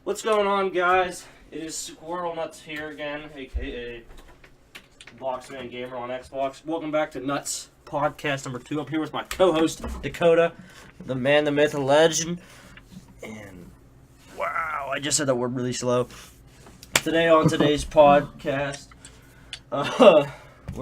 What's going on, guys? It is Squirrel Nuts here again, aka Boxman Gamer on Xbox. Welcome back to Nuts Podcast number 2. I'm here with my co-host Dakota, the man, the myth, the legend, and wow, I just said that word really slow. Today on today's podcast, we're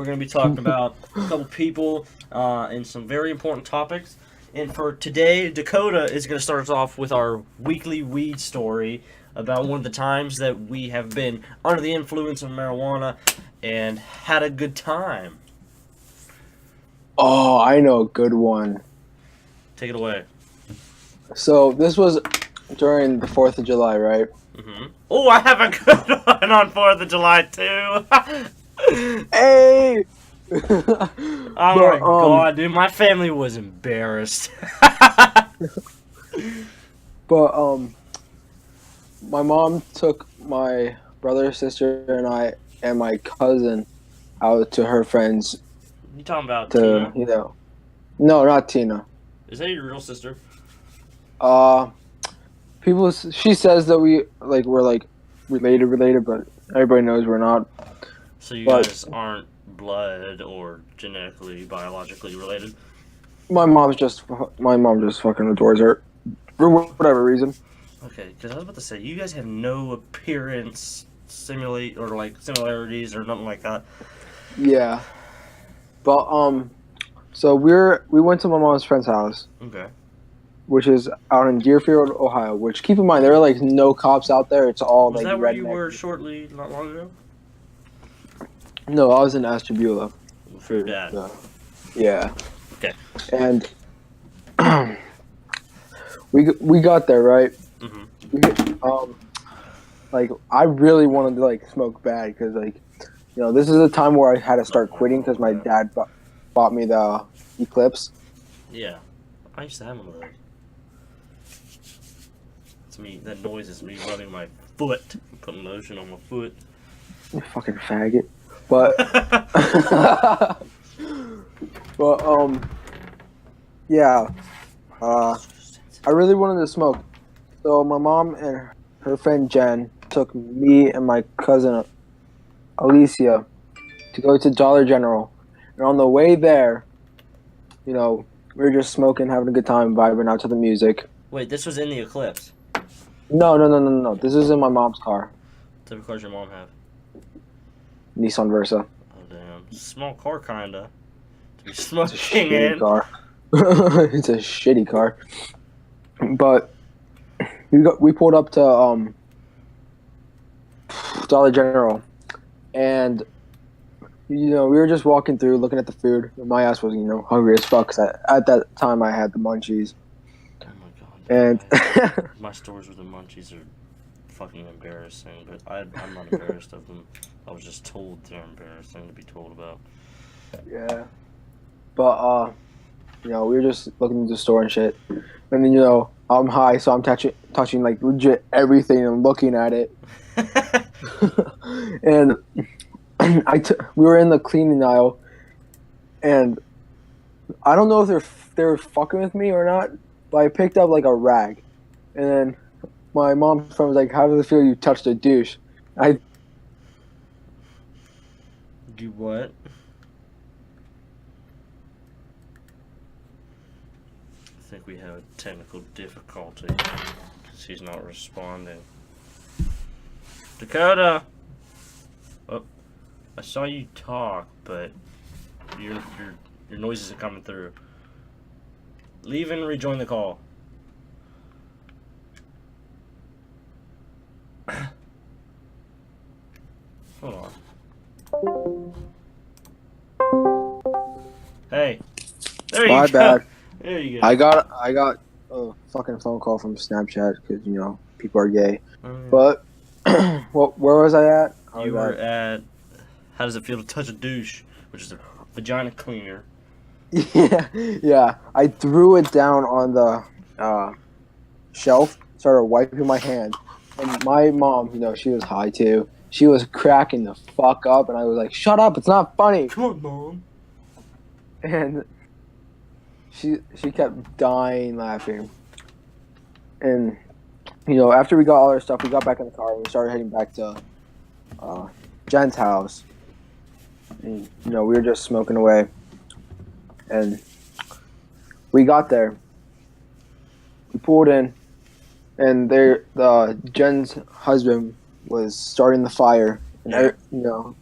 going to be talking about a couple people and some very important topics. And for today, Dakota is going to start us off with our weekly weed story about one of the times that we have been under the influence of marijuana and had a good time. Oh, I know a good one. Take it away. So this was during the 4th of July, right? Mm-hmm. Oh, I have a good one on 4th of July, too. Hey! Oh my god, dude, my family was embarrassed. But my mom took my brother, sister, and I, and my cousin out to her friends You talking about to, Tina? no, not Tina. Is that your real sister? She says that we're related, but everybody knows we're not. So you guys aren't blood or genetically, biologically related? My mom just fucking adores her for whatever reason. Okay, because I was about to say, you guys have no appearance similarities or nothing like that. Yeah, but so we went to my mom's friend's house, Okay. which is out in Deerfield, Ohio. Which, keep in mind, there are like no cops out there. It's all Was like that where redneck. you were shortly, not long ago? No, I was in Ashtabula. For your dad. Yeah. Okay. And we got there, right. Mm-hmm. Like, I really wanted to like smoke bad because this is the time where I had to start quitting because my dad bought me the Eclipse. Yeah. I used to have one of those. It's me. That noise is me rubbing my foot, putting lotion on my foot. You fucking faggot. But yeah. I really wanted to smoke. So my mom and her friend Jen took me and my cousin Alicia to go to Dollar General. And on the way there, we were just smoking, having a good time, vibing out to the music. Wait, this was in the Eclipse. No. This is in my mom's car. What type of car does your mom have? Nissan Versa. Oh, damn. Small car, kinda. To be It's a smoking shitty in. car. It's a shitty car. But we pulled up to Dollar General, and we were just walking through, looking at the food. My ass was hungry as fuck. 'Cause at that time I had the munchies. Oh my god. And My stories with the munchies are fucking embarrassing, but I'm not embarrassed of them. I was just told they're embarrassing to be told about. yeah, but we were just looking at the store and shit. And then I'm high, so I'm touching like legit everything and looking at it. And we were in the cleaning aisle, and I don't know if they were fucking with me or not, but I picked up like a rag, and then my mom's friend was like, "How does it feel? You touched a douche?" Do what? I think we have a technical difficulty because he's not responding. Dakota! Oh, I saw you talk, but your noise isn't coming through. Leave and rejoin the call. Hold on. Hey. There you My go. bad. There you go. I got a fucking phone call from Snapchat because people are gay. But where was I at? You were at how does it feel to touch a douche, which is a vagina cleaner. Yeah. I threw it down on the shelf, started wiping my hand, and my mom, she was high too. She was cracking the fuck up, and I was like, "Shut up! It's not funny." Come on, Mom. And she kept dying laughing, and after we got all our stuff, we got back in the car and we started heading back to Jen's house. And, we were just smoking away. And we got there. We pulled in, and Jen's husband was starting the fire. And,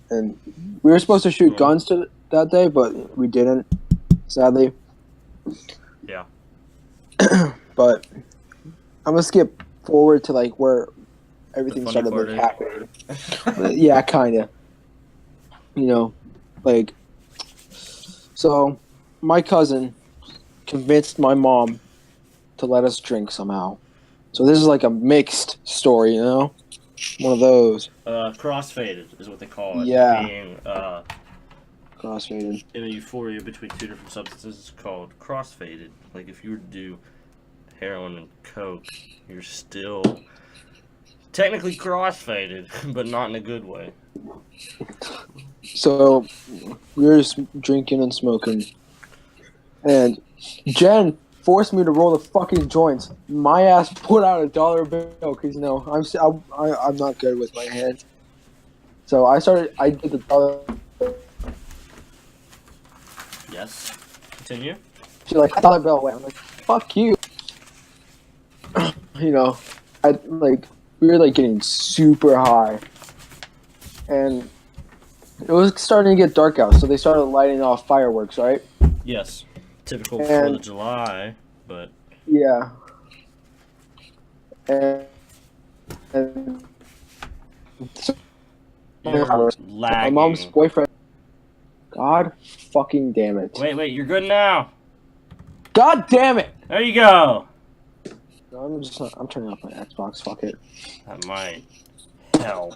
and we were supposed to shoot guns that day, but we didn't, sadly. Yeah. But I'm gonna skip forward to where everything started happening. Yeah, kind of. So my cousin convinced my mom to let us drink somehow. So this is like a mixed story, one of those. Crossfaded is what they call it. Yeah. Being crossfaded. in a euphoria between two different substances is called crossfaded. Like if you were to do heroin and coke, you're still technically crossfaded, but not in a good way. So we were just drinking and smoking, and Jen forced me to roll the fucking joints. My ass put out $1 bill because I'm not good with my hands. So I did the dollar. Yes. Continue. She's like, $1 bill away. I'm like, fuck you. We were getting super high, and it was starting to get dark out. So they started lighting off fireworks, right? Yes. Typical 4th of July, but yeah. And so my mom's boyfriend. God fucking damn it! Wait, you're good now. God damn it! There you go. No, I'm turning off my Xbox. Fuck it. That might help.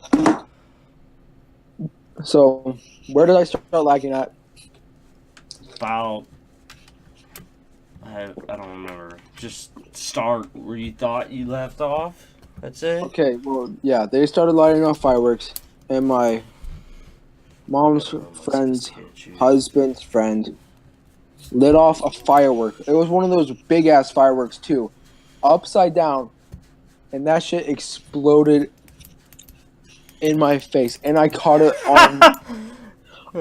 So, where did I start lagging at? About I don't remember. Just start where you thought you left off. That's it. Okay, well, yeah, they started lighting off fireworks, and my mom's friend's husband's friend lit off a firework. It was one of those big ass fireworks too, upside down, and that shit exploded in my face, and I caught it on.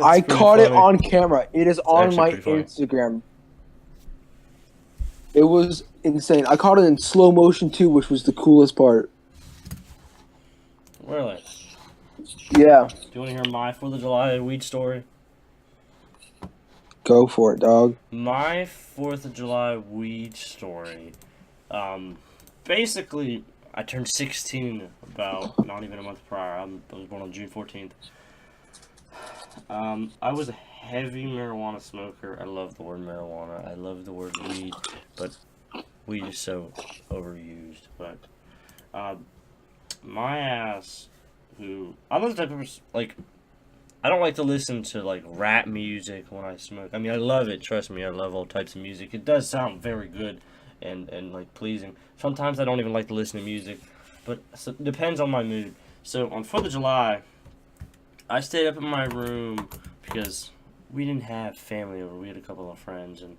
I caught it on camera. It is on my Instagram. It was insane. I caught it in slow motion too, which was the coolest part. Really? Yeah. Do you want to hear my 4th of July weed story? Go for it, dog. My 4th of July weed story. Basically, I turned 16 about not even a month prior. I was born on June 14th. I was a heavy marijuana smoker. I love the word marijuana. I love the word weed, but weed is so overused. But my ass, I'm the type of I don't like to listen to rap music when I smoke. I mean, I love it. Trust me, I love all types of music. It does sound very good and pleasing. Sometimes I don't even like to listen to music, but it depends on my mood. So on 4th of July, I stayed up in my room because we didn't have family over. We had a couple of friends, and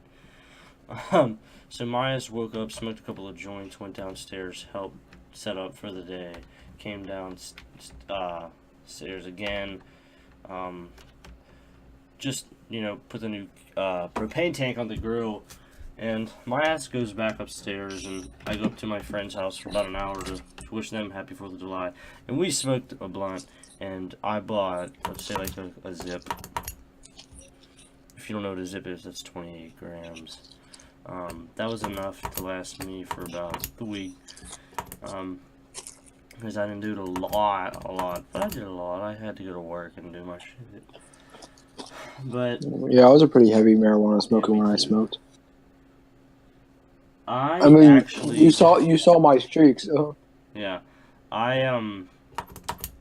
so Myas woke up, smoked a couple of joints, went downstairs, helped set up for the day, came downstairs again, just put the new propane tank on the grill, and my ass goes back upstairs, and I go up to my friend's house for about an hour to wish them happy 4th of July, and we smoked a blunt. And I bought, let's say, a zip. If you don't know what a zip is, that's 28 grams. That was enough to last me for about the week. Because I didn't do it a lot, but I did a lot. I had to go to work and do my shit. But yeah, I was a pretty heavy marijuana smoker when I smoked. I mean, actually, you saw my streaks. So. Yeah,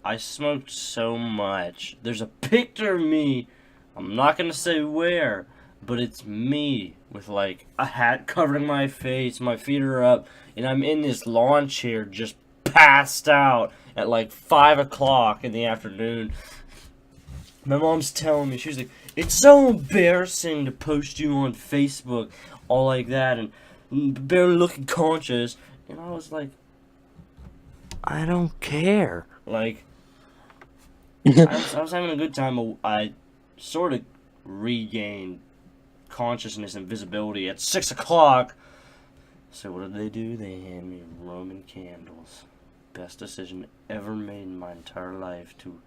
I smoked so much. There's a picture of me. I'm not gonna say where, but it's me with a hat covering my face. My feet are up, and I'm in this lawn chair, just passed out at 5 o'clock in the afternoon. My mom's telling me, she's like, "It's so embarrassing to post you on Facebook, all like that, and barely looking conscious." And I was like, I don't care. Like, I was having a good time. But I sort of regained consciousness and visibility at 6 o'clock. So what did they do? They hand me Roman candles. Best decision ever made in my entire life to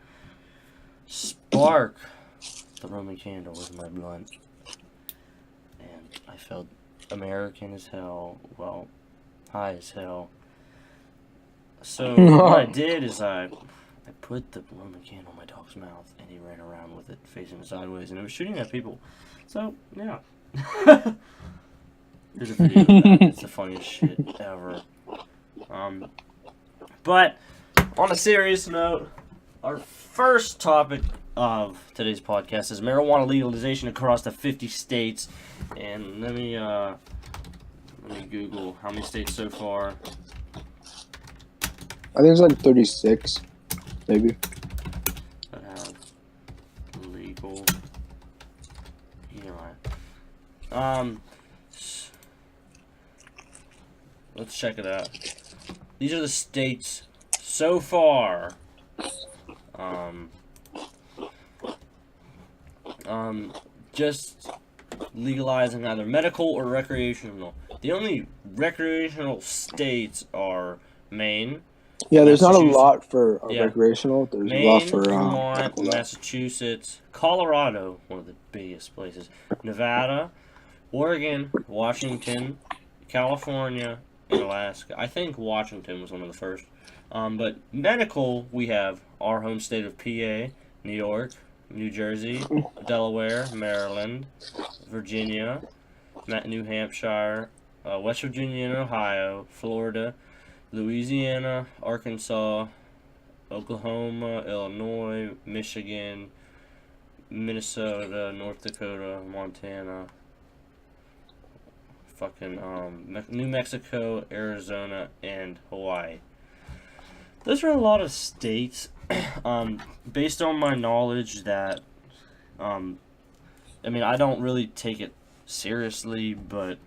spark the Roman candle with my blunt. And I felt American as hell. Well, high as hell. So what I did is I put the Roman candle in my dog's mouth, and he ran around with it facing sideways, and it was shooting at people. So yeah, there's a video of that. It's the funniest shit ever. But on a serious note, our first topic of today's podcast is marijuana legalization across the 50 states, and let me Google how many states so far. I think it's like 36, maybe. That have legal. Let's check it out. These are the states so far. Just legalizing either medical or recreational. The only recreational states are Maine. Yeah, there's not a lot for recreational. There's Maine, a lot for Vermont, Massachusetts, Colorado, one of the biggest places, Nevada, Oregon, Washington, California, and Alaska. I think Washington was one of the first. But medical, we have our home state of PA, New York, New Jersey, Delaware, Maryland, Virginia, New Hampshire, West Virginia and Ohio, Florida, Louisiana, Arkansas, Oklahoma, Illinois, Michigan, Minnesota, North Dakota, Montana, New Mexico, Arizona, and Hawaii. Those are a lot of states. Based on my knowledge that, I don't really take it seriously, but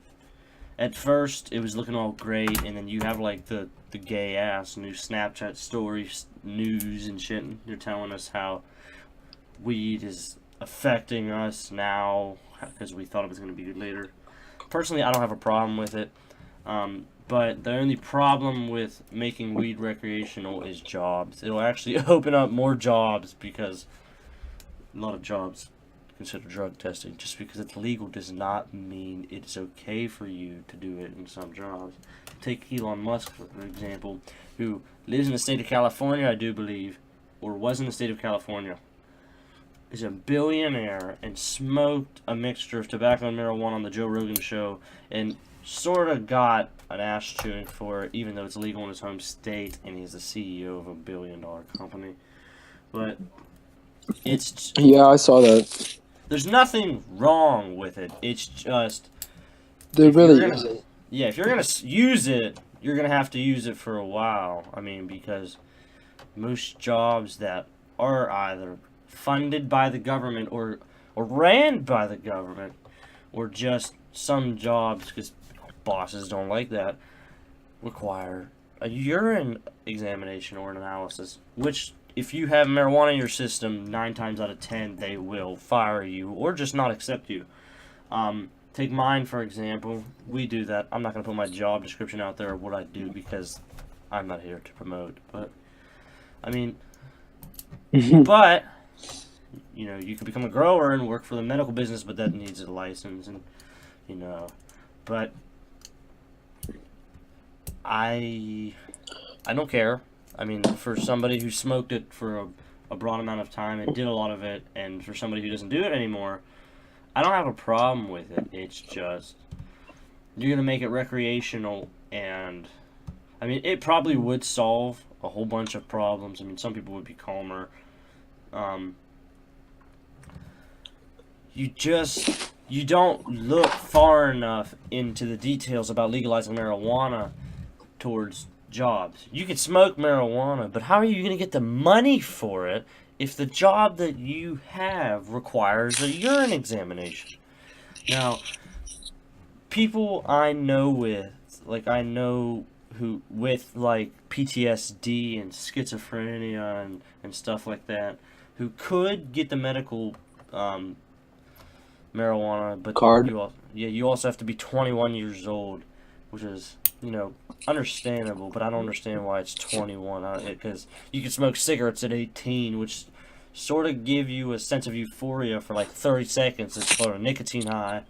at first it was looking all great, and then you have like the gay ass new Snapchat stories, news and shit, and they're telling us how weed is affecting us now because we thought it was going to be good later. Personally, I don't have a problem with it. But the only problem with making weed recreational is jobs. It'll actually open up more jobs because a lot of jobs consider drug testing. Just because it's legal does not mean it's okay for you to do it in some jobs. Take Elon Musk, for example, who lives in the state of California, I do believe, or was in the state of California, is a billionaire and smoked a mixture of tobacco and marijuana on the Joe Rogan show and sort of got an ass chewing for it, even though it's legal in his home state and he's the CEO of a billion-dollar company. But it's... Yeah, I saw that. There's nothing wrong with it. It's just... There really isn't. Yeah, if you're going to use it, you're going to have to use it for a while. Because most jobs that are either funded by the government or ran by the government, or just some jobs, because bosses don't like that, require a urine examination or an analysis, which if you have marijuana in your system, 9 times out of 10 they will fire you or just not accept you. Take mine for example. We do that. I'm not going to put my job description out there or what I do because I'm not here to promote, but but you can become a grower and work for the medical business, but that needs a license, and but I don't care. For somebody who smoked it for a broad amount of time and did a lot of it, and for somebody who doesn't do it anymore, I don't have a problem with it. It's just you're gonna make it recreational, and it probably would solve a whole bunch of problems. Some people would be calmer. You don't look far enough into the details about legalizing marijuana towards jobs. You can smoke marijuana, but how are you going to get the money for it if the job that you have requires a urine examination? Now, people I know who with like PTSD and schizophrenia and stuff like that, who could get the medical marijuana, but Card. you also have to be 21 years old, which is, understandable, but I don't understand why it's 21, because you can smoke cigarettes at 18, which sort of give you a sense of euphoria for like 30 seconds. It's called a nicotine high,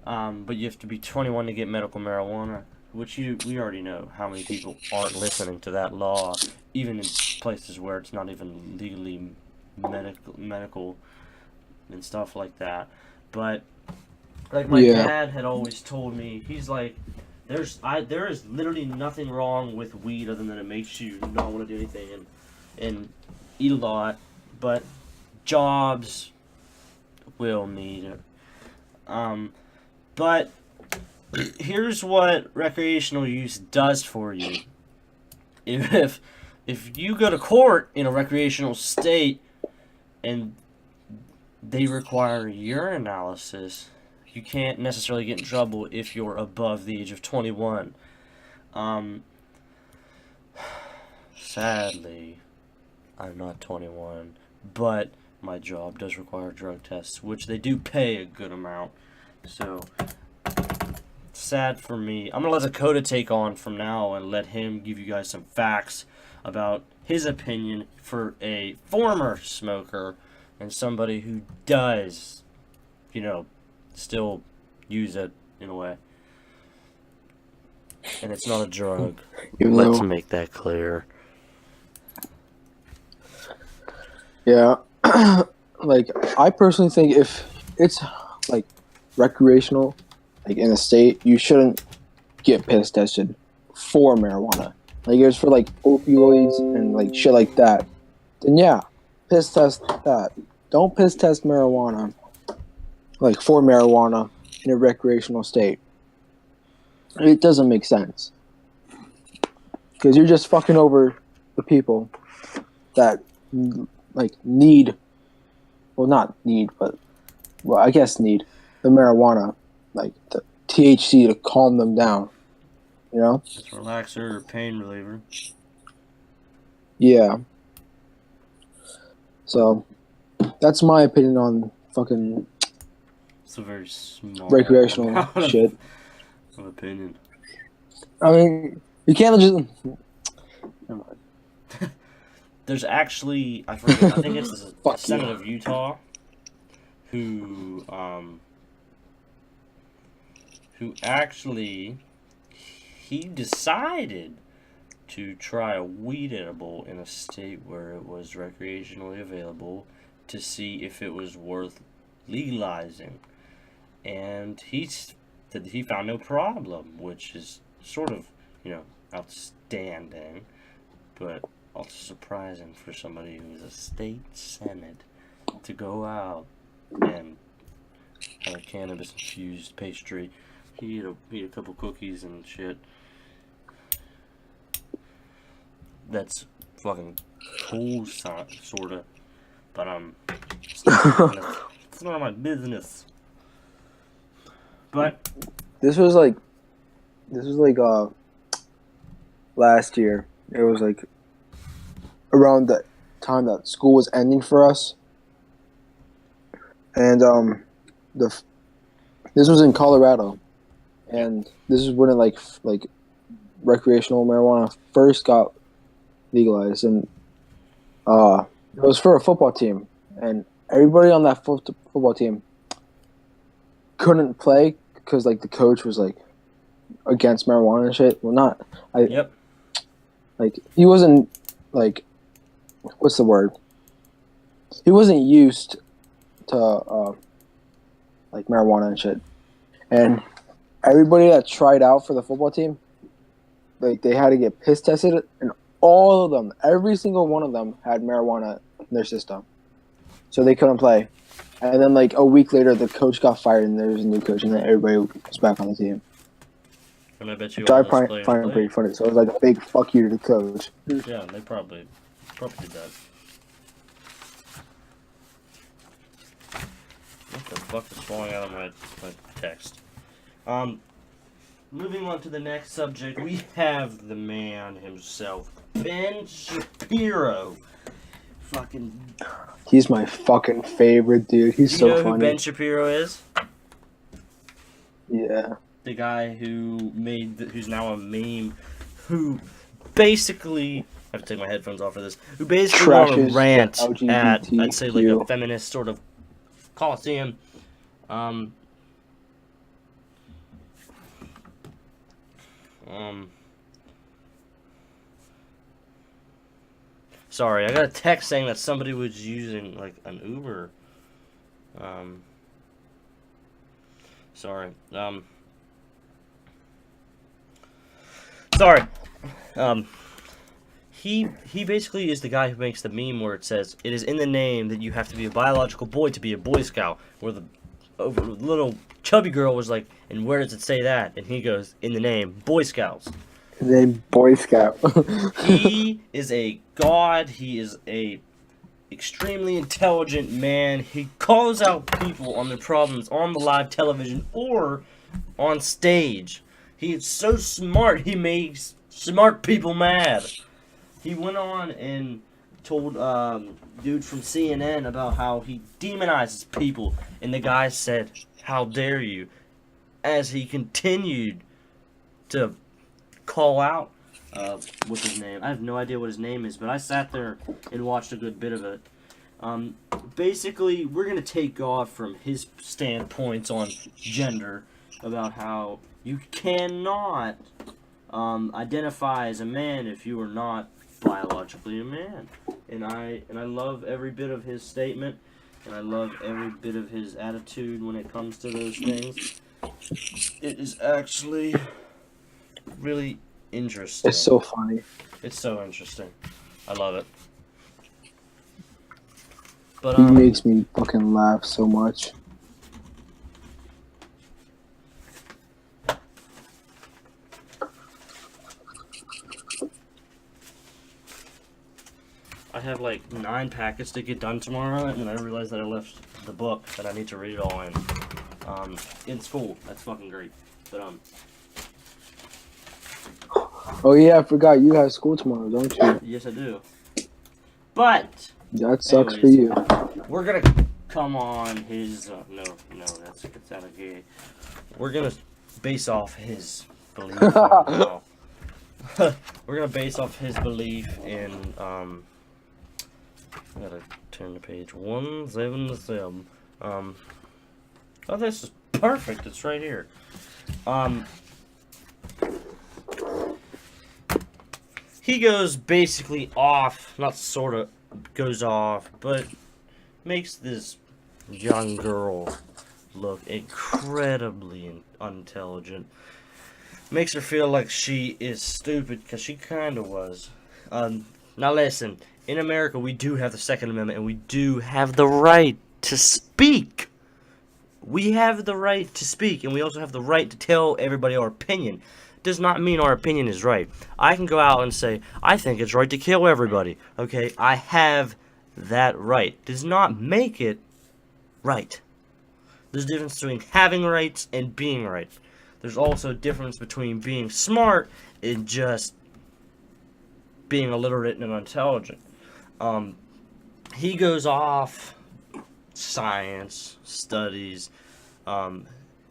but you have to be 21 to get medical marijuana, which we already know how many people aren't listening to that law, even in places where it's not even legally medical and stuff like that. But like my dad had always told me, he's like, there is literally nothing wrong with weed other than it makes you not want to do anything and eat a lot, but jobs will need it. But here's what recreational use does for you. If you go to court in a recreational state and they require urine analysis, you can't necessarily get in trouble if you're above the age of 21. Sadly, I'm not 21, but my job does require drug tests, which they do pay a good amount. So, sad for me. I'm going to let Dakota take on from now and let him give you guys some facts about his opinion for a former smoker and somebody who does, still use it in a way. And it's not a drug. Let's make that clear. Yeah. Like, I personally think if it's, like, recreational, like, in a state, you shouldn't get piss tested for marijuana. Like, if it's for, like, opioids and, like, shit like that, then yeah, piss test that. Don't piss test marijuana, like, for marijuana in a recreational state. It doesn't make sense. Because you're just fucking over the people that, like, need, well, not need, but, well, I guess need the marijuana, like, the THC to calm them down, It's a relaxer or pain reliever. Yeah. So, that's my opinion on fucking It's a very small recreational shit. Of opinion. I mean, you can't just... Never mind. There's actually, I think it's the Senate of Utah who actually, he decided to try a weed edible in a state where it was recreationally available to see if it was worth legalizing. And he found no problem, which is sort of, outstanding, but also surprising for somebody who is a state senate to go out and have a cannabis-infused pastry. He ate a couple cookies and shit. That's fucking cool, sorta. But it's none of my business. But This was like last year. It was like around the time that school was ending for us, and this was in Colorado, and this is when like recreational marijuana first got legalized, and it was for a football team, and everybody on that football team couldn't play because like the coach was like against marijuana and shit. Well, not Yep. Like he wasn't like, what's the word? He wasn't used to like marijuana and shit. And everybody that tried out for the football team, like they had to get piss tested, and all of them, every single one of them had marijuana in their system, so they couldn't play. And then like a week later, the coach got fired, and there was a new coach, and then everybody was back on the team. And I bet you Which I find it pretty funny. So it was like a big fuck you to the coach. Yeah, they probably did that. What the fuck is falling out of my text? moving on to the next subject, we have the man himself, Ben Shapiro. Fucking. He's my fucking favorite dude. He's Do you so know funny. who Ben Shapiro is? Yeah. The guy who who's now a meme, who basically, I have to take my headphones off for this, who basically went on a Trashes rant the at, I'd say, like a LGBTQ. feminist sort of coliseum. Sorry, I got a text saying that somebody was using, like, an Uber. Sorry. Sorry. He basically is the guy who makes the meme where it says, "It is in the name that you have to be a biological boy to be a Boy Scout." Where the little chubby girl was like, "And where does it say that?" And he goes, "In the name, Boy Scouts." And then Boy Scout. He is a god. He is a extremely intelligent man. He calls out people on their problems on the live television or on stage. He is so smart, he makes smart people mad. He went on and told dude from CNN about how he demonizes people, and the guy said, "How dare you?" As he continued to call out what's his name? I have no idea what his name is, but I sat there and watched a good bit of it. Basically, we're going to take off from his standpoints on gender about how you cannot identify as a man if you are not biologically a man. And I love every bit of his statement, and I love every bit of his attitude when it comes to those things. It is actually really interesting. It's so funny. It's so interesting. I love it. But He makes me fucking laugh so much. I have like 9 packets to get done tomorrow, and then I realized that I left the book that I need to read it all in school. That's fucking great. But Oh yeah, I forgot you have school tomorrow, don't you? yes, I do. But That sucks for anyways, you. we're gonna come on his no, that's out of gay. We're gonna base off his belief. We're gonna base off his belief in I gotta turn to page 177. Oh, this is perfect. It's right here. He goes basically off, not sort of goes off, but makes this young girl look incredibly unintelligent. Makes her feel like she is stupid, because she kind of was. Now listen, in America we do have the Second Amendment, and we do have the right to speak. We have the right to speak, and we also have the right to tell everybody our opinion. Does not mean our opinion is right. I can go out and say, I think it's right to kill everybody. Okay, I have that right. Does not make it right. There's a difference between having rights and being right. There's also a difference between being smart and just being illiterate and unintelligent. He goes off science, studies,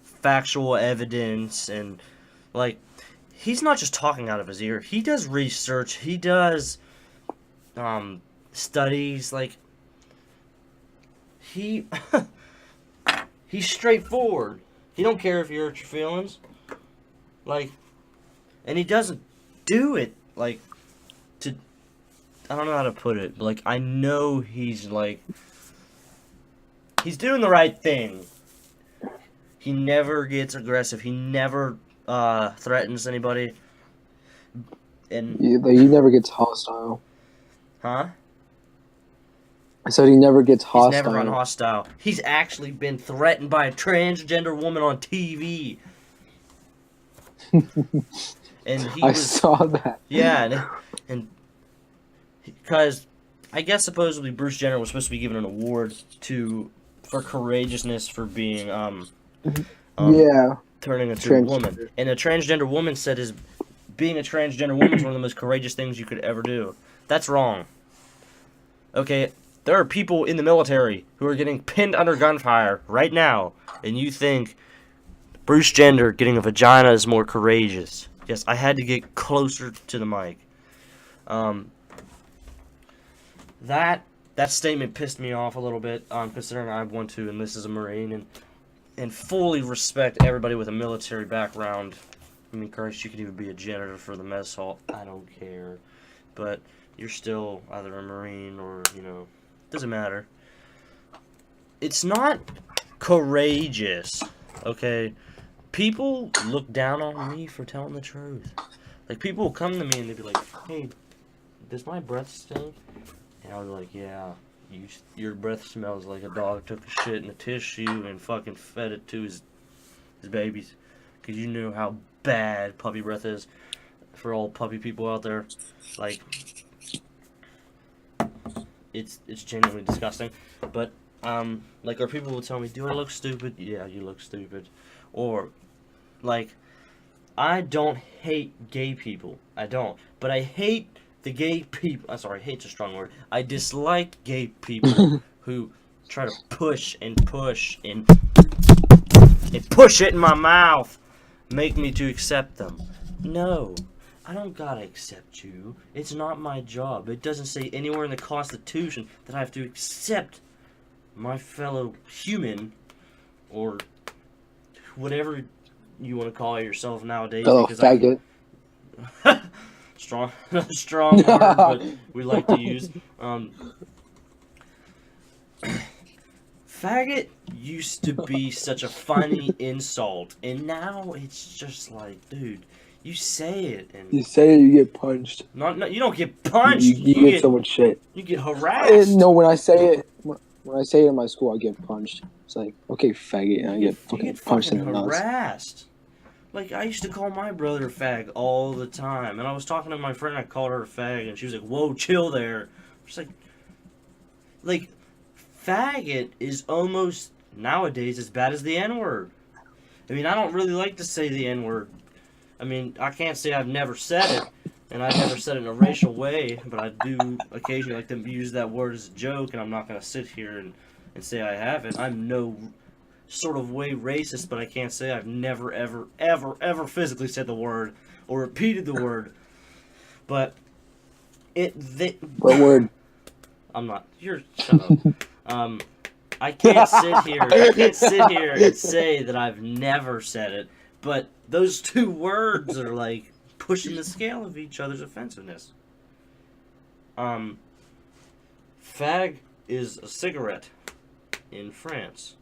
factual evidence, and like, he's not just talking out of his ear. He does research. He does studies. Like, he's straightforward. He don't care if you hurt your feelings. Like, and he doesn't do it, like, to, I don't know how to put it, but, like, I know he's, like, he's doing the right thing. He never gets aggressive. He never threatens anybody. And He never gets hostile. huh? I said he never gets hostile. He's never run hostile. He's actually been threatened by a transgender woman on TV. And he I saw that. yeah, and because I guess supposedly Bruce Jenner was supposed to be given an award for courageousness for being Yeah. turning into a woman. And a transgender woman said being a transgender woman is one of the most courageous things you could ever do. That's wrong. Okay, there are people in the military who are getting pinned under gunfire right now, and you think Bruce Jenner getting a vagina is more courageous. Yes, I had to get closer to the mic. That statement pissed me off a little bit, considering I want to enlist as a Marine and fully respect everybody with a military background. I mean, Christ, you could even be a janitor for the mess hall. I don't care. But you're still either a Marine or, doesn't matter. It's not courageous, okay? People look down on me for telling the truth. Like, people will come to me and they'll be like, hey, does my breath stink? And I'll be like, yeah, your breath smells like a dog took a shit in a tissue and fucking fed it to his babies. Because you know how bad puppy breath is for all puppy people out there. Like, it's genuinely disgusting. But, like, our people will tell me, do I look stupid? Yeah, you look stupid. Or, like, I don't hate gay people. I don't. But I hate the gay people. I'm sorry, hate's a strong word. I dislike gay people who try to push and push and push it in my mouth. Make me to accept them. No. I don't gotta accept you. It's not my job. It doesn't say anywhere in the Constitution that I have to accept my fellow human or whatever you want to call yourself nowadays. Fellow faggot. strong word, but we like to use. Faggot used to be such a funny insult, and now it's just like, dude, you say it and you say it, you get punched. No, you don't get punched. You get so much shit. You get harassed. No, when I say it in my school, I get punched. It's like, okay, faggot, and I get fucking punched in the nuts. Harassed. Like, I used to call my brother fag all the time, and I was talking to my friend, I called her a fag, and she was like, whoa, chill there. It's like, faggot is almost, nowadays, as bad as the N-word. I mean, I don't really like to say the N-word. I mean, I can't say I've never said it, and I've never said it in a racial way, but I do occasionally like to use that word as a joke, and I'm not going to sit here and say I haven't. I'm no sort of way racist, but I can't say I've never, ever, ever, ever physically said the word or repeated the word. But what word? I'm not. Shut up. I can't sit here and say that I've never said it, but those two words are like pushing the scale of each other's offensiveness. Fag is a cigarette in France.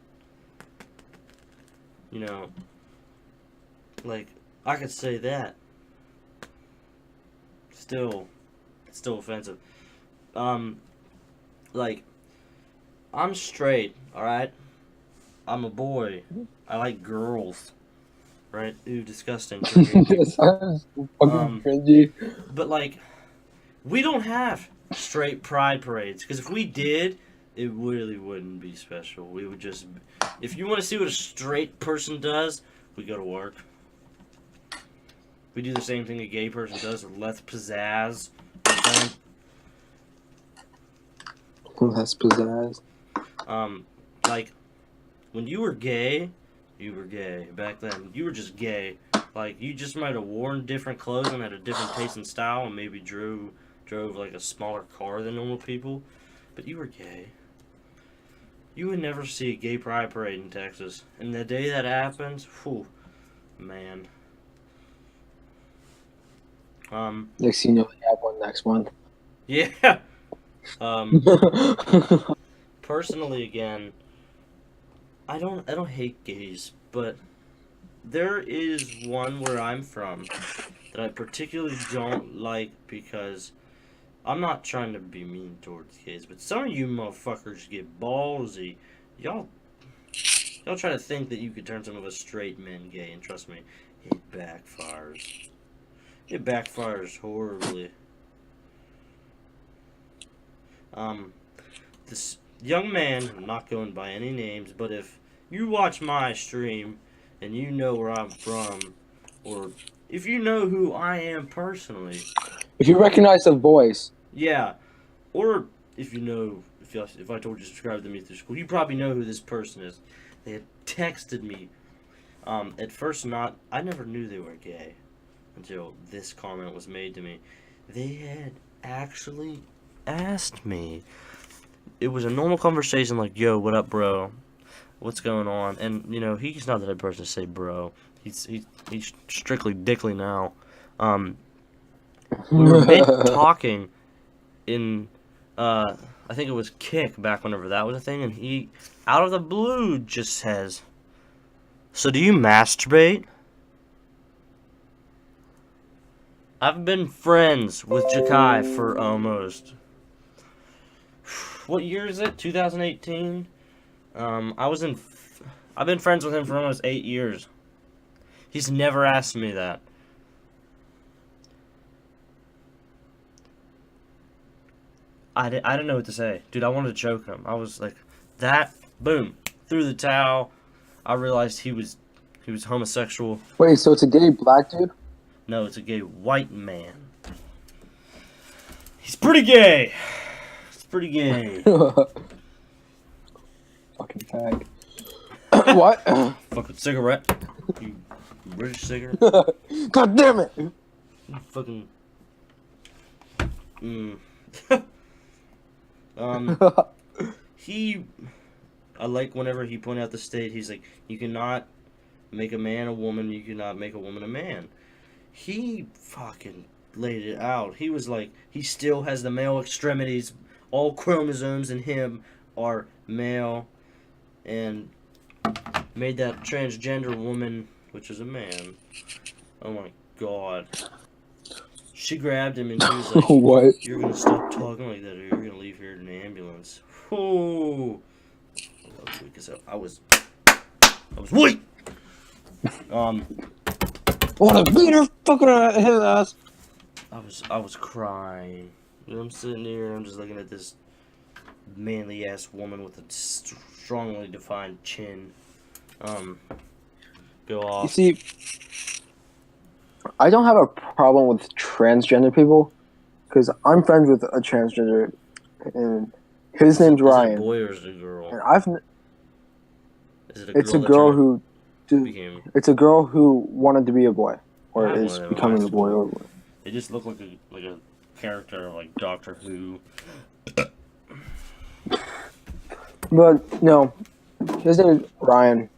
Like, I could say that. Still offensive. Like, I'm straight, alright? I'm a boy. I like girls. Right? Ooh, disgusting. Fucking cringy. But, like, we don't have straight pride parades. Because if we did, it really wouldn't be special. We would just... If you want to see what a straight person does, we go to work. We do the same thing a gay person does with less pizzazz. Less pizzazz. Like, when you were gay back then. You were just gay. Like, you just might have worn different clothes and had a different taste and style and maybe drove like a smaller car than normal people. But you were gay. You would never see a gay pride parade in Texas. And the day that happens, whew, man. Next thing you know, we have one next month. Yeah. Personally, again, I don't hate gays, but there is one where I'm from that I particularly don't like because I'm not trying to be mean towards gays, but some of you motherfuckers get ballsy. Y'all try to think that you could turn some of us straight men gay, and trust me, it backfires. It backfires horribly. This young man, I'm not going by any names, but if you watch my stream, and you know where I'm from, or if you know who I am personally, If you recognize the voice, yeah, or if you know, if I told you to subscribe to me through school, you probably know who this person is. They had texted me. At first, I never knew they were gay until this comment was made to me. They had actually asked me. It was a normal conversation like, yo, what up, bro? What's going on? And, he's not the type of person to say bro. He's strictly dickly now. We were mid-talking in, I think it was Kick back whenever that was a thing, and he, out of the blue, just says, so do you masturbate? I've been friends with Jakai for almost, what year is it? 2018? I've been friends with him for almost 8 years. He's never asked me that. I didn't know what to say. Dude, I wanted to choke him. I was like, that, boom, threw the towel. I realized he was homosexual. wait, so it's a gay black dude? No, it's a gay white man. He's pretty gay. It's pretty gay. Fucking tag. What? Fucking cigarette. You British cigarette. God damn it! You fucking. I like whenever he pointed out the state, he's like, you cannot make a man a woman, you cannot make a woman a man. He fucking laid it out. He was like, he still has the male extremities, all chromosomes in him are male, and made that transgender woman, which is a man. Oh my god. She grabbed him and she was like, What? you're gonna stop talking like that or you're gonna leave here in an ambulance. Oh, I was weak. I wanna beat her fucking his ass. I was crying. I'm sitting here, I'm just looking at this manly ass woman with a strongly defined chin. Go off. You see, I don't have a problem with transgender people because I'm friends with a transgender, and his name's Ryan. Is it a boy or is it a girl? And Is it a girl? it's a girl who became. It's a girl who wanted to be a boy, or I is wanted to becoming a be boy. Or They just look like a character of like Doctor Who. but no, his name is Ryan.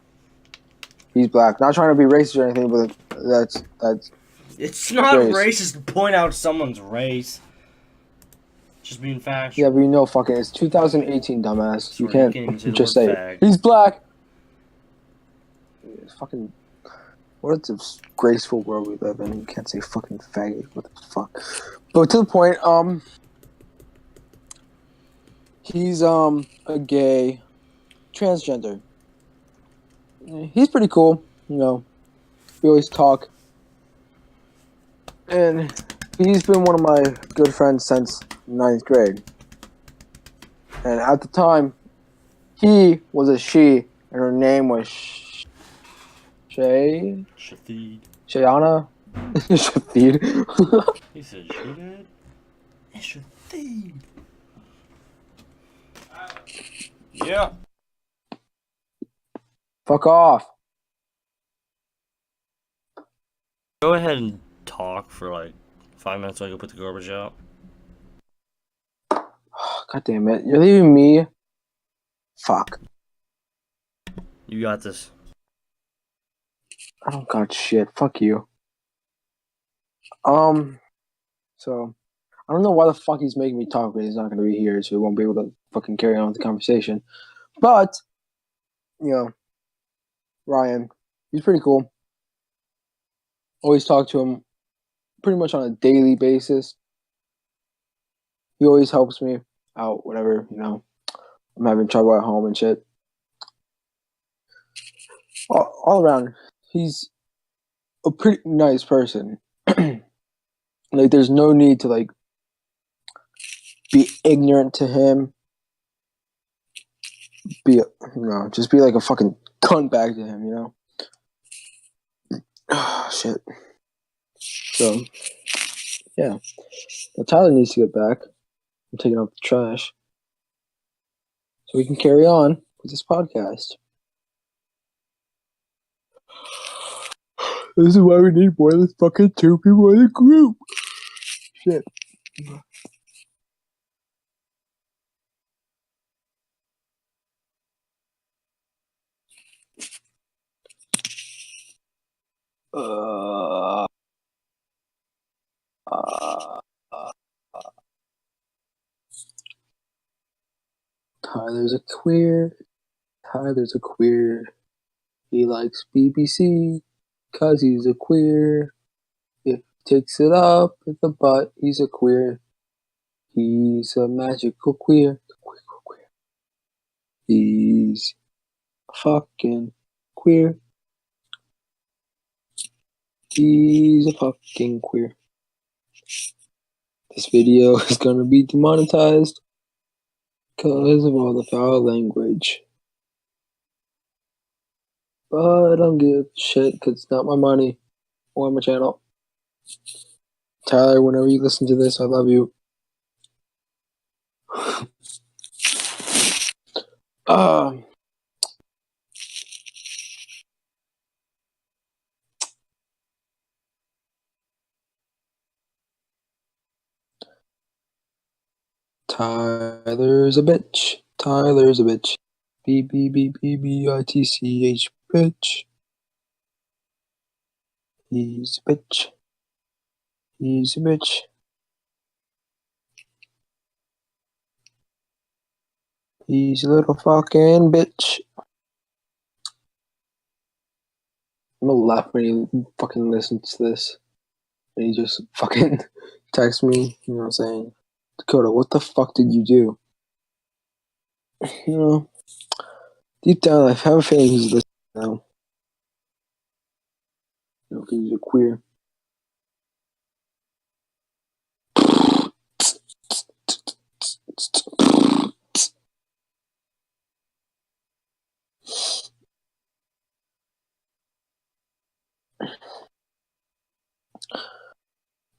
He's black. Not trying to be racist or anything, but that's It's not race. racist to point out someone's race. Just being factual. Yeah, but you know, fucking, it's 2018, dumbass. Sorry, You can't even say the just word say fag. he's black. It's fucking. What a disgraceful world we live in. You can't say fucking faggot. What the fuck? But to the point, he's a gay transgender. He's pretty cool, you know. We always talk. And he's been one of my good friends since 9th grade. And at the time, he was a she, and her name was Shayana? Shafid. He said she did? It's Shafid. Yeah. Fuck off. Go ahead and talk for like 5 minutes so I can put the garbage out. God damn it. You're leaving me. Fuck. You got this. I don't got shit. Fuck you. So, I don't know why the fuck he's making me talk, but he's not gonna be here, so he won't be able to fucking carry on with the conversation. But, you know, Ryan, he's pretty cool. Always talk to him pretty much on a daily basis. He always helps me out whenever, you know, I'm having trouble at home and shit. All around, he's a pretty nice person. Like, there's no need to, like, be ignorant to him. Just be like a fucking cunt back to him, you know? Oh, shit. So, yeah. Now Tyler needs to get back. I'm taking out the trash. So we can carry on with this podcast. This is why we need more than fucking 2 people in the group. Shit. Tyler's a queer. Tyler's a queer. He likes BBC because he's a queer. If he takes it up with the butt, he's a queer. He's a magical queer. Queer. He's fucking queer. He's a fucking queer. This video is gonna be demonetized because of all the foul language. But I don't give a shit because it's not my money or my channel. Tyler, whenever you listen to this, I love you. Tyler's a bitch. Tyler's a bitch. B-B-B-B-B-I-T-C-H, bitch. He's a bitch. He's a bitch. He's a little fucking bitch. I'm gonna laugh when he fucking listens to this. And he just fucking texts me, you know what I'm saying? Dakota, what the fuck did you do? You know, deep down, I have a feeling he's listening now. You know, because he's a queer.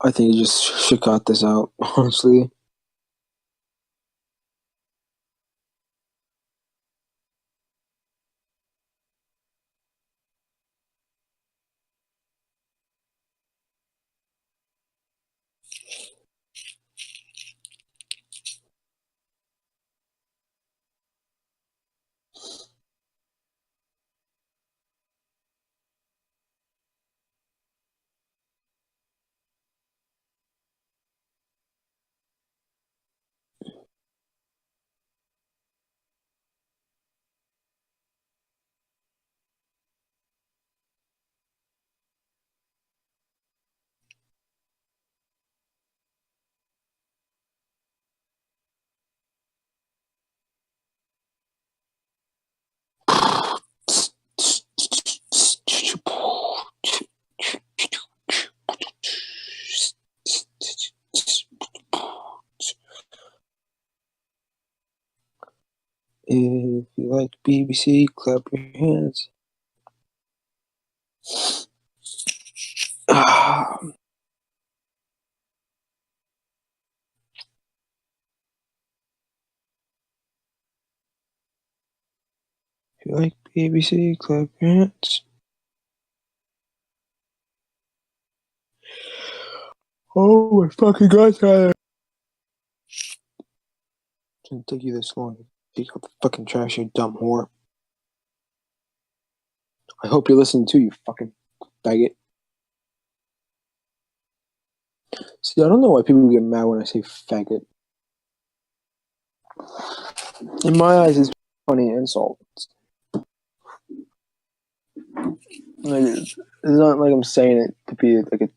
I think you just should cut this out, honestly. If you like BBC, clap your hands. If you like BBC, clap your hands. Oh my fucking god, Tyler. It didn't take you this long to take out the fucking trash, you dumb whore. I hope you're listening too, you fucking faggot. See, I don't know why people get mad when I say faggot. In my eyes, it's a funny insult. Like, it's not like I'm saying it to be like a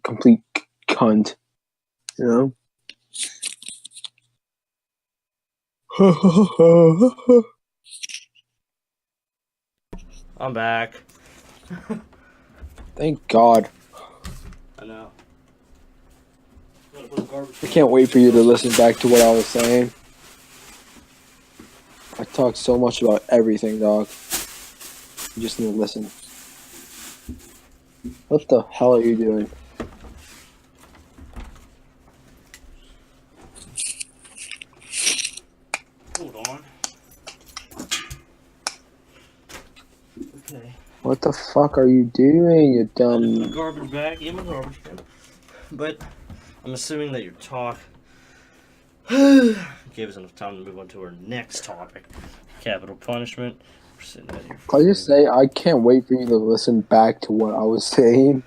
complete cunt, you know? I'm back. Thank God. I know. I can't wait for you to listen back to what I was saying. I talk so much about everything, dog. You just need to listen. What the hell are you doing? Hold on. Okay. What the fuck are you doing, you That is my dumb... garbage bag. Yeah, my garbage can. But I'm assuming that your talk gave us enough time to move on to our next topic: capital punishment. We're sitting out here. Can I just say, I can't wait for you to listen back to what I was saying.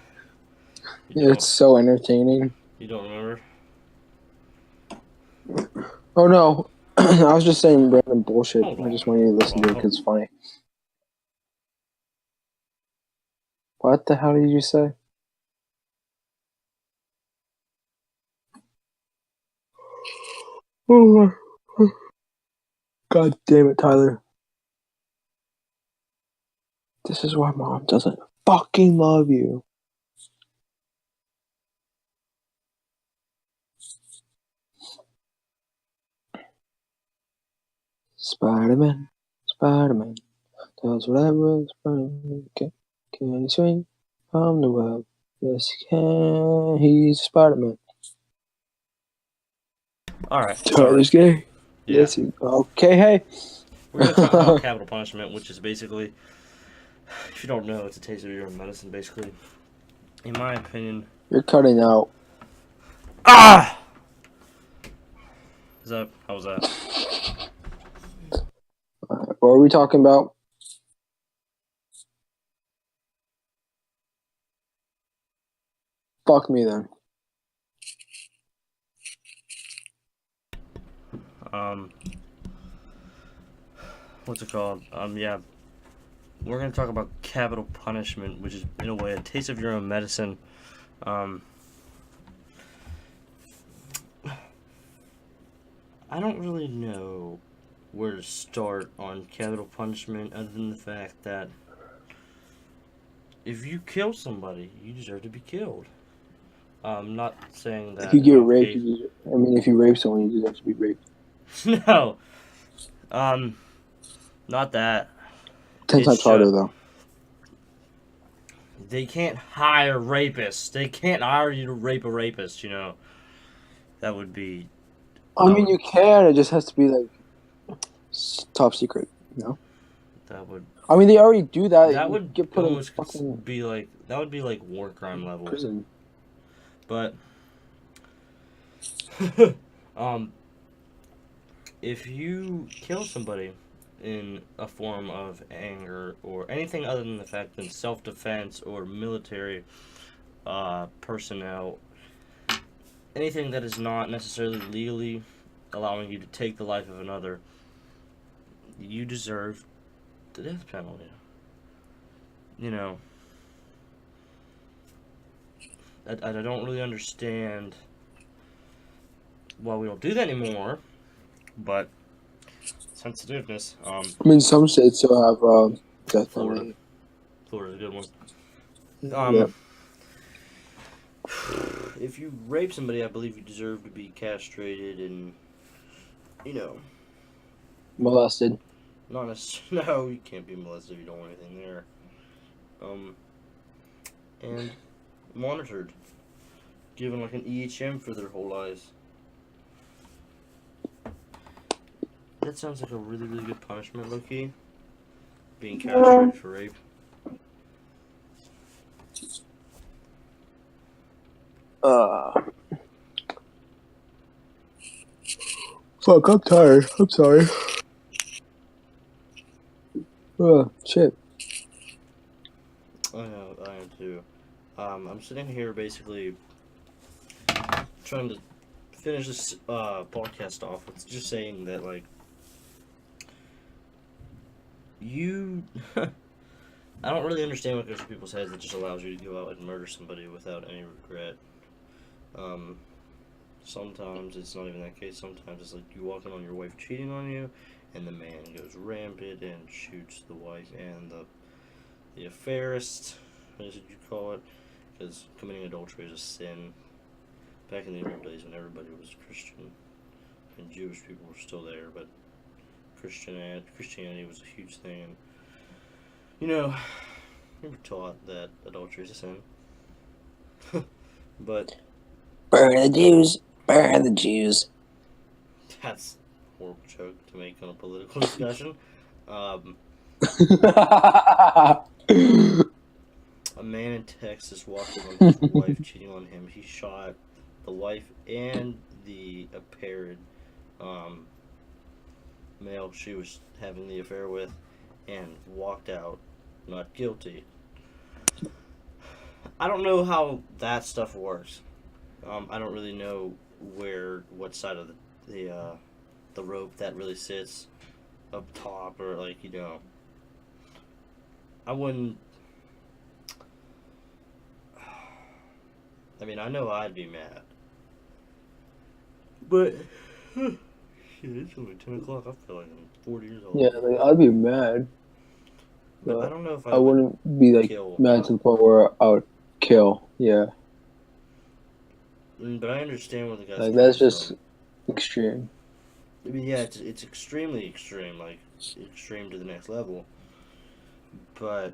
It's so entertaining. You don't remember? Oh no, I was just saying random bullshit. Hold I on. just want you to listen to it because it's funny. What the hell did you say? Oh, God damn it, Tyler. This is why mom doesn't fucking love you. Spider-Man, Spider-Man, does whatever Spider-Man can. Can he swing from the web? Yes, he can. He's Spider-Man. Alright. Tyler's gay. Yeah. Yes, okay, hey. We're going to talk about capital punishment, which is basically, if you don't know, it's a taste of your own medicine, basically. In my opinion. You're cutting out. Ah! How was that? What are we talking about? Fuck me then. What's it called? Yeah. We're going to talk about capital punishment, which is, in a way, a taste of your own medicine. I don't really know where to start on capital punishment other than the fact that if you kill somebody, you deserve to be killed. I'm not saying that. If you get raped, if you rape someone, you deserve to be raped. No. Not that. 10 times harder, though. They can't hire rapists. They can't hire you to rape a rapist, you know. That would be... I mean, you can. It just has to be, like, top secret, you know? That would... I mean, they already do that. That would get put in almost fucking be like... That would be like war crime level. prison. But... if you kill somebody in a form of anger or anything other than the fact that self-defense or military personnel, anything that is not necessarily legally allowing you to take the life of another, you deserve the death penalty. You know, I don't really understand why we don't do that anymore, but sensitiveness. I mean, some states still have death penalty. Florida's a good one. Yep. If you rape somebody, I believe you deserve to be castrated and, you know, Molested. not necessarily. No, you can't be molested if you don't want anything there. And monitored, given like an EHM for their whole lives. That sounds like a really, really good punishment, low-key. Being castrated for rape. Fuck, I'm tired. I'm sorry. Shit. I know, I am too. I'm sitting here basically trying to finish this podcast off with just saying that, like, you... I don't really understand what goes through people's heads that just allows you to go out and murder somebody without any regret. Sometimes it's not even that case. Sometimes it's like you walking on your wife cheating on you, and the man goes rampant and shoots the wife and the affairist, as you call it, because committing adultery is a sin. Back in the old days when everybody was Christian and Jewish people were still there, but Christianity was a huge thing, and you know, We were taught that adultery is a sin. But Burn the Jews. Burn the Jews. that's a horrible joke to make on a political discussion. A man in Texas walked in on his wife cheating on him. He shot the wife and the apparent male she was having the affair with and walked out not guilty. I don't know how that stuff works. I don't really know what side of the rope that really sits up top, or like, you know. I wouldn't. I mean, I know I'd be mad, but shit, it's only 10 o'clock. I feel like I'm 40 years old. Yeah, like, I'd be mad. But I don't know if I wouldn't be like kill. mad to the point where I would kill. Yeah, But I understand where the guy's like coming that's just from. extreme. I mean, yeah, it's extremely extreme, like extreme to the next level. But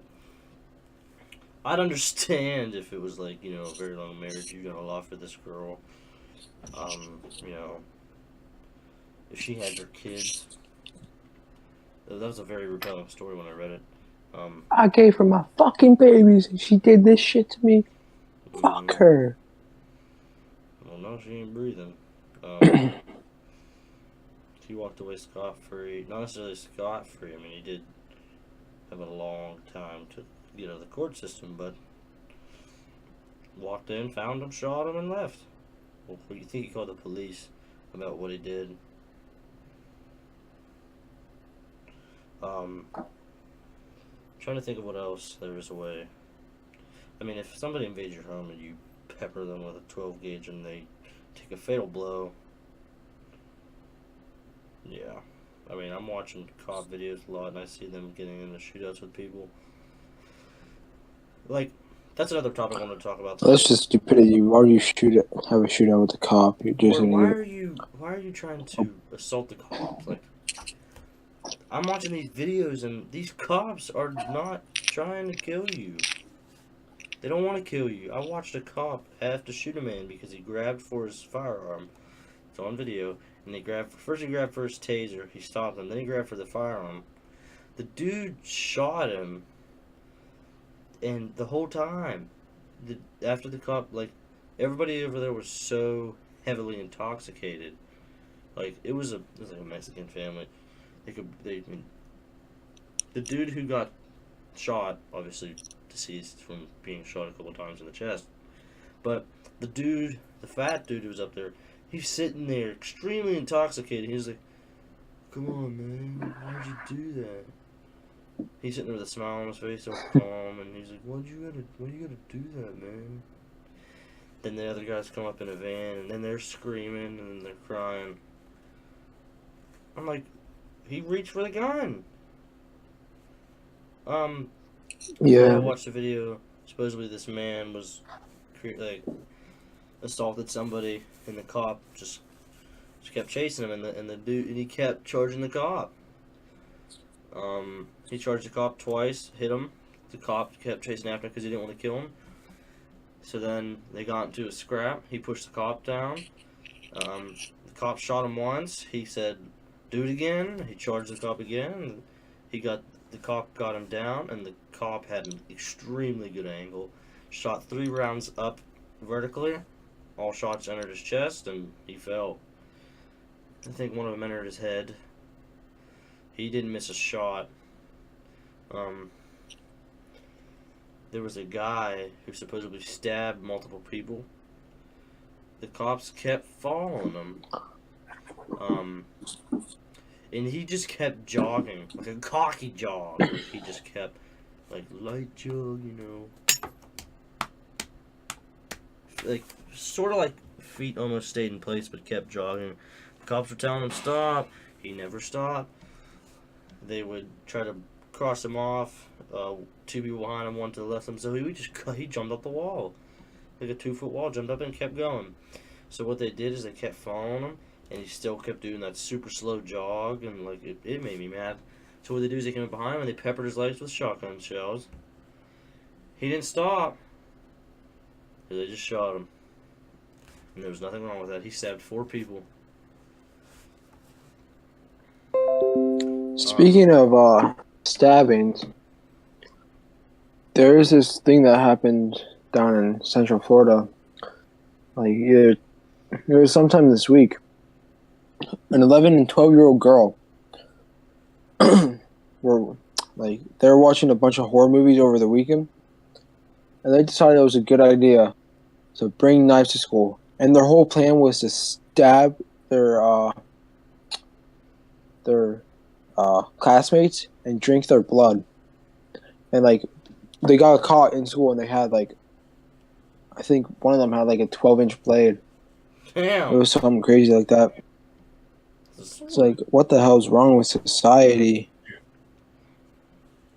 I'd understand if it was like, you know, a very long marriage. You got a lot for this girl. You know, if she had her kids. That was a very repelling story when I read it. I gave her my fucking babies and she did this shit to me. Fuck her. Well, no, she ain't breathing. He walked away scot-free. Not necessarily scot-free. I mean, he did have a long time to get out of the court system, but walked in, found him, shot him, and left. Well, what do you think he called the police about what he did? Trying to think of what else there is a way. I mean, if somebody invades your home and you pepper them with a 12 gauge and they take a fatal blow, yeah. I mean, I'm watching cop videos a lot and I see them getting into shootouts with people. Like, that's another topic I want to talk about. That's just stupidity. Why do you have a shootout with a cop? You're just why are you trying to assault the cops? Like, I'm watching these videos and these cops are not trying to kill you. They don't want to kill you. I watched a cop have to shoot a man because he grabbed for his firearm. It's on video. And he grabbed for his taser. He stopped him. Then he grabbed for the firearm. The dude shot him. And the whole time, after the cop, like, everybody over there was so heavily intoxicated. Like, it was like a Mexican family. I mean, the dude who got shot, obviously deceased from being shot a couple times in the chest. But the fat dude who was up there, he's sitting there extremely intoxicated. He's like, "Come on, man, why'd you do that?" He's sitting there with a smile on his face, so calm, and he's like, why you gotta do that, man?" Then the other guys come up in a van, and then they're screaming, and they're crying. I'm like, he reached for the gun. Yeah. I watched a video. Supposedly, this man was like assaulted somebody, and the cop just kept chasing him, and he kept charging the cop. He charged the cop twice, hit him. The cop kept chasing after him because he didn't want to kill him. So then they got into a scrap. He pushed the cop down. The cop shot him once. He said, "Do it again." He charged the cop again. The cop got him down, and the cop had an extremely good angle. Shot 3 rounds up vertically. All shots entered his chest, and he fell. I think one of them entered his head. He didn't miss a shot. There was a guy who supposedly stabbed multiple people. The cops kept following him. And he just kept jogging, like a cocky jog. Like he just kept, like, light jog, you know. Like, sort of like feet almost stayed in place, but kept jogging. The cops were telling him stop. He never stopped. They would try to cross him off. 2 people behind him, 1 to the left of him. So he jumped up the wall, like a 2-foot wall. Jumped up and kept going. So what they did is they kept following him, and he still kept doing that super slow jog, and like it made me mad. So what they do is they came up behind him and they peppered his legs with shotgun shells. He didn't stop. They just shot him. And there was nothing wrong with that. He stabbed 4 people. Speaking of stabbings, there is this thing that happened down in Central Florida. Like it was sometime this week. An 11 and 12-year-old girl were they were watching a bunch of horror movies over the weekend, and they decided it was a good idea to bring knives to school. And their whole plan was to stab their classmates and drink their blood. And they got caught in school, and they had I think one of them had a 12-inch blade. Damn. It was something crazy like that. It's what the hell is wrong with society?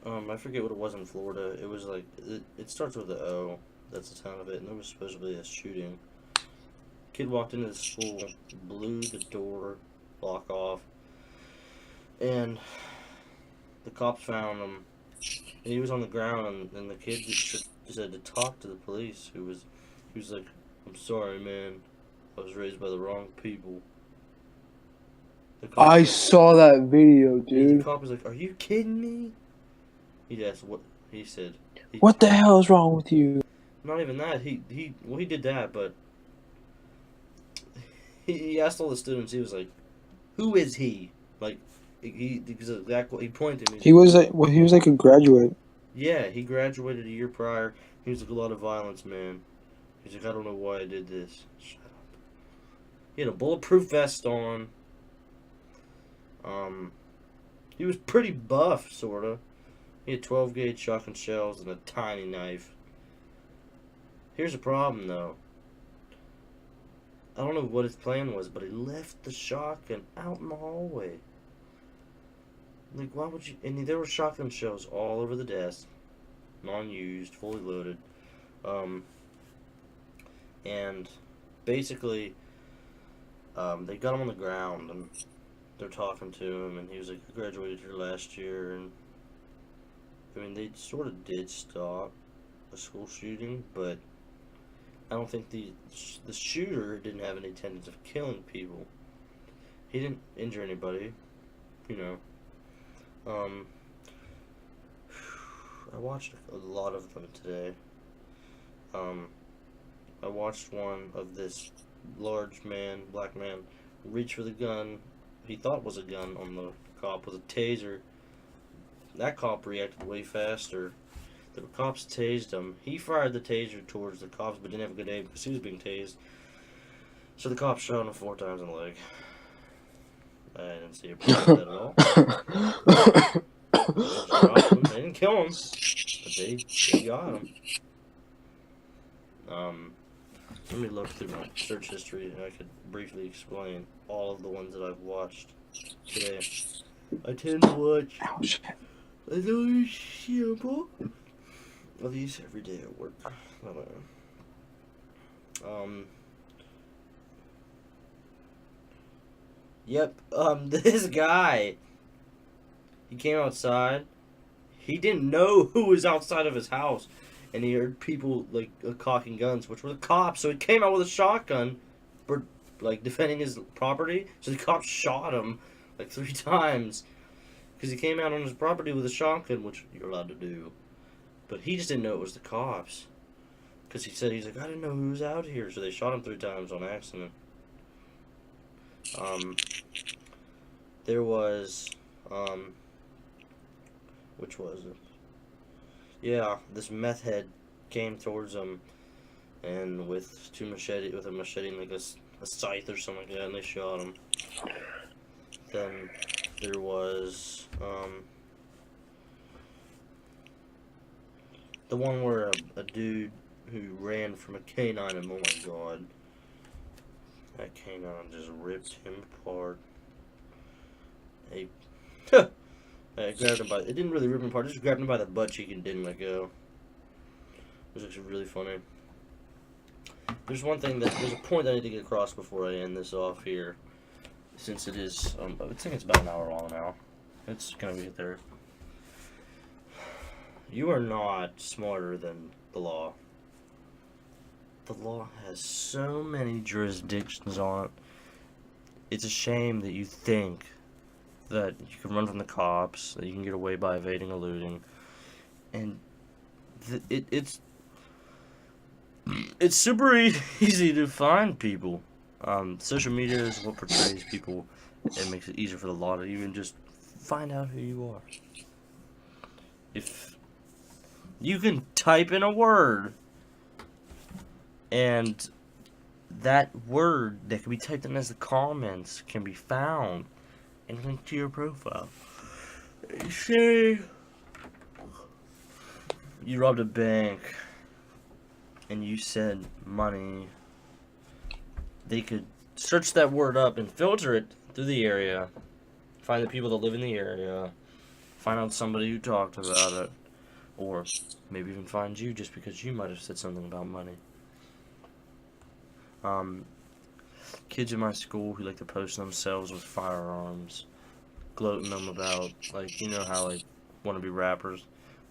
I forget what it was in Florida. It was it starts with an O. That's the town of it, and there was supposedly a shooting. Kid walked into the school, blew the door lock off, and the cops found him. He was on the ground, and the kid just said to talk to the police. He was like, "I'm sorry, man. I was raised by the wrong people." I saw that video, dude. The cop was like, "Are you kidding me?" He asked what he said. What the hell is wrong with you? Not even that. He did that, but he asked all the students. He was like, "Who is he?" Because he pointed to me. He was like a graduate. Yeah, he graduated a year prior. He was like a lot of violence, man. He's like, "I don't know why I did this." Shut up. He had a bulletproof vest on. He was pretty buff, sorta. He had 12-gauge shotgun shells and a tiny knife. Here's the problem, though. I don't know what his plan was, but he left the shotgun out in the hallway. Why would you... And there were shotgun shells all over the desk. Non-used, fully loaded. And basically, they got him on the ground, and they're talking to him, and he was like, "I graduated here last year," and I mean, they sort of did stop a school shooting, but I don't think the shooter didn't have any intentions of killing people. He didn't injure anybody, you know. I watched a lot of them today. I watched one of this large man, black man, reach for the gun. He thought it was a gun on the cop with a taser. That cop reacted way faster. The cops tased him. He fired the taser towards the cops, but didn't have a good aim because he was being tased. So the cops shot him 4 times in the leg. I didn't see a problem with that at all. They didn't kill him, but they got him. Let me look through my search history, and I could briefly explain all of the ones that I've watched today. I tend to watch a little sample of these every day at work. Yep, this guy, he came outside. He didn't know who was outside of his house, and he heard people, cocking guns, which were the cops, so he came out with a shotgun for, defending his property, so the cops shot him, 3 times, because he came out on his property with a shotgun, which you're allowed to do, but he just didn't know it was the cops, because he's like, I didn't know who was out here, so they shot him 3 times on accident. There was, which was it? Yeah, this meth head came towards him, and with a machete, and a scythe or something like that, and they shot him. Then there was, the one where a dude who ran from a canine, and oh my god, that canine just ripped him apart. I grabbed him it didn't really rip him apart, just grabbed him by the butt cheek and didn't let go. It was actually really funny. There's a point I need to get across before I end this off here. Since it is, I think it's about an hour long now. It's gonna be there. You are not smarter than the law. The law has so many jurisdictions on it. It's a shame that you think that you can run from the cops, that you can get away by evading or eluding, and it's super easy to find people. Social media is what portrays people. It makes it easier for the law to even just find out who you are. If you can type in a word, and that word that can be typed in as the comments can be found and linked to your profile. Say you robbed a bank and you said money, they could search that word up and filter it through the area, find the people that live in the area, find out somebody who talked about it, or maybe even find you just because you might have said something about money. Kids in my school who like to post themselves with firearms, gloating them about, like, you know how, like, wannabe rappers.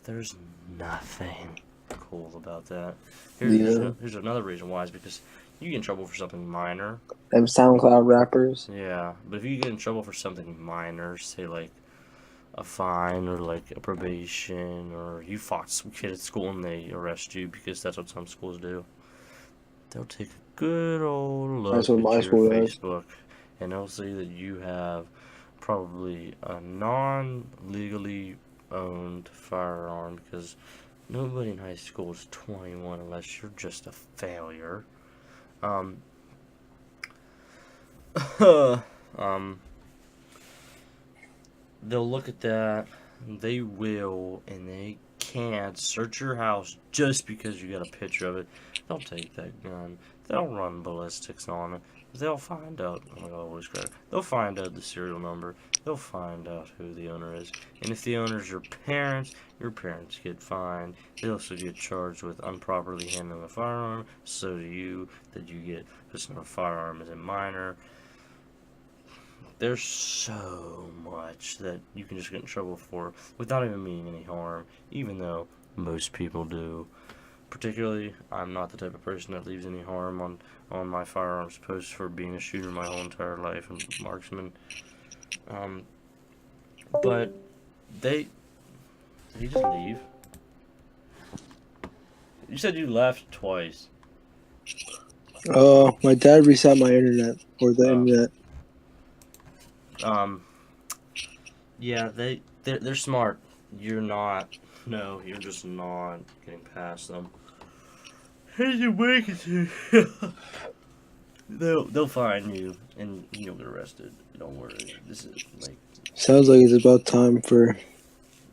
There's nothing cool about that. Here's another reason why, is because you get in trouble for something minor. Them SoundCloud rappers. Yeah, but if you get in trouble for something minor, say like a fine or like a probation, or you fought some kid at school and they arrest you, because that's what some schools do, they'll take a good old look at your Facebook and they'll see that you have probably a non-legally owned firearm, because nobody in high school is 21 unless you're just a failure. They'll look at that, they will, and they can't search your house just because you got a picture of it. They'll take that gun, they'll run ballistics on it, they'll find out, they'll find out the serial number, they'll find out who the owner is, and if the owner's your parents get fined. They also get charged with improperly handling a firearm, so do you, that you get, because a firearm is a minor. There's so much that you can just get in trouble for without even meaning any harm, even though most people do. Particularly, I'm not the type of person that leaves any harm on my firearms posts for being a shooter my whole entire life and marksman. But did he just leave? You said you left twice. My dad reset my internet, or the internet. Yeah, they're smart. You're not. No, you're just not getting past them. Hey, you waiting to? They'll find you and you'll get arrested. Don't worry. This is like. Sounds like it's about time for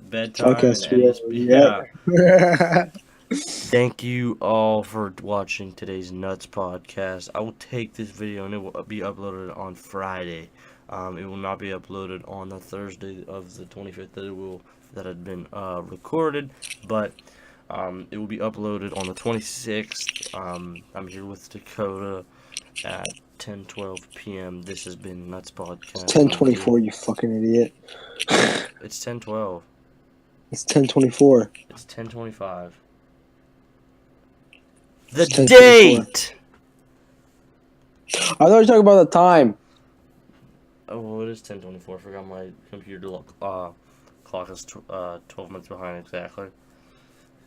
bedtime. Podcast. Yeah. Thank you all for watching today's Nuts podcast. I will take this video and it will be uploaded on Friday. It will not be uploaded on the Thursday of the 25th that had been recorded, but it will be uploaded on the 26th. I'm here with Dakota at 10:12 p.m. This has been Nuts Podcast. 10:24, you fucking idiot. It's 10:12. It's 10:24. It's 10:25. The date! I thought you were talking about the time. Oh, well, it is 10:24. I forgot my computer clock is 12 minutes behind exactly.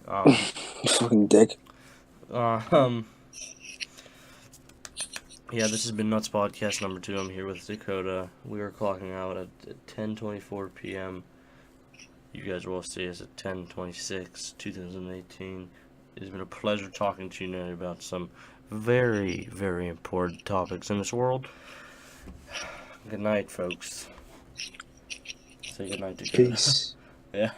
Fucking dick. Yeah, this has been Nuts Podcast number 2. I'm here with Dakota. We are clocking out at 10:24 p.m. You guys will see us at 10:26, 2018. It has been a pleasure talking to you today about some very, very important topics in this world. Good night, folks. Say good night, Dakota. Peace. Yeah.